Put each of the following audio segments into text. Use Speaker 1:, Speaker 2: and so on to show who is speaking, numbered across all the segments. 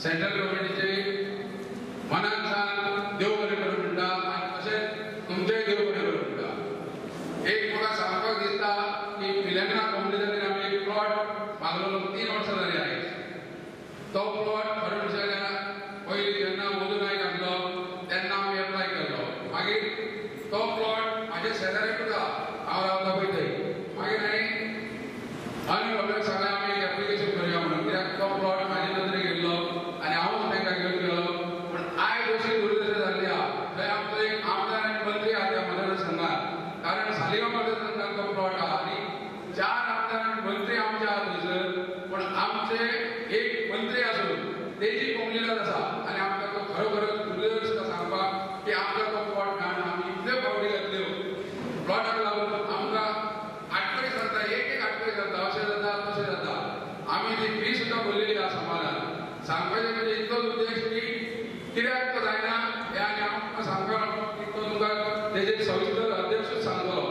Speaker 1: Central गव्हर्नमेंटचे मनांसान देव बरें करून म्हणटा आनी तशेंच तुमचेय देव बरें करून म्हणटा। एक म्हाका सांगपाक दिसता की फिलेमिना कॉम्युनिटीन आमी एक प्लॉट मागलो 3 वर्सां जाली आयज। तो प्लॉट खरें म्हणचे जाल्यार पयलीं जेन्ना मधू नायक आसलो तेन्ना आमी एप्लाय केल्लो, मागीर तो प्लॉट म्हाजे शेजाऱ्याकूच आसा, हांव रावता पळय थंय। मागीर हांवें बाबा सांगलें आमी एक एप्लिकेशन करुया म्हणून, कित्याक तो प्लॉट म्हाजे नदरेक येयल्लो आनी हांवूच तांकां घेवन गेलो। पूण आयज अशी दुर्दशा जाल्ली आहा, थंय आमचो एक आमदार आनी मंत्री आहा त्या मतदारसंघात, कारण सालिगांव मतदारसंघात तो प्लॉट आहा आनी 4 आमदार आनी मंत्री आमचे आहा थंयसर। पूण आमचे एक मंत्री आसून तेजी कोमलिलात आसा आनी आमकां तो खरोखर दुर्दैव दिसता सांगपाक की आमकां तो प्लॉट मेळना। आमी इतल्यो फावटी घातल्यो प्लॉटाक लागून आमकां आडखळी जाता, एक आडखळी जाता, अशें जाता तशें जाता। आमी ती फी सुद्दां भरलेली आहा समाजान। सांगपाचें म्हणजे इतलोच उद्देश की कित्याक तो जायना हें आनी हांव सांगपाक की तो तुमकां तेजेर सविस्तर अध्यक्षूच सांगतलो।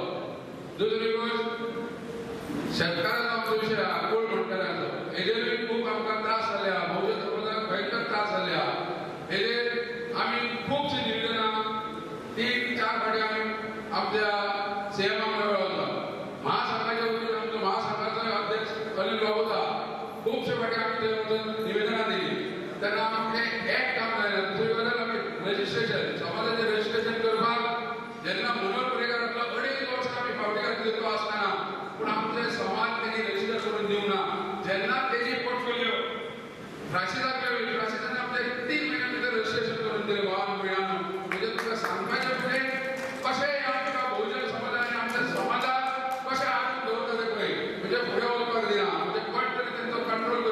Speaker 1: दुसरी गोश्ट शेतकाराचो आमचो विशय आहा, कोण म्हणटल्याचो, हेजेरूय खूब आमकां त्रास जाल्ले आहा, भोवच्या समाजाक भयंकर त्रास जाल्ले आहा। हेजेर आमी खुबशीं निवेदनां 3-4 फावटी आमी आमच्या सीएमाक मेळ्ळो। महासंघाच्या वतीन आमचो महासंघाचो अध्यक्ष अनिल बाबू आहा, खुबशे फावटी आमी थंय वचून निवेदनां दिलीं। तेन्ना आमचें एक काम जालें, दुसरी गजाल आमी रजिस्ट्रेशन, समाजाचें रजिस्ट्रेशन करपाक जेन्ना मनोहर पर्रीकार आपलो 2.5 वर्सां आमी फावटी घातली तो आसतना, पूण आमचे समाज तेणी रजिस्टर करून दिवंक ना। जेन्ना तेजी पोर्टफोलिओ फ्रांसिसाक मेळ्ळी, फ्रांसिसान आमच्या 3 म्हयन्या भितर रजिस्ट्रेशन करून दिलें गांवान भुंयान। म्हणजे तुमकां सांगपाचें म्हणजे कशें आमकां बहुजन समाजान आमच्या समाजाक कशें आजून दवरता तें पळय, म्हणजे फुडें वचपाक दिना, म्हणजे पट तरी तेंचो कंट्रोल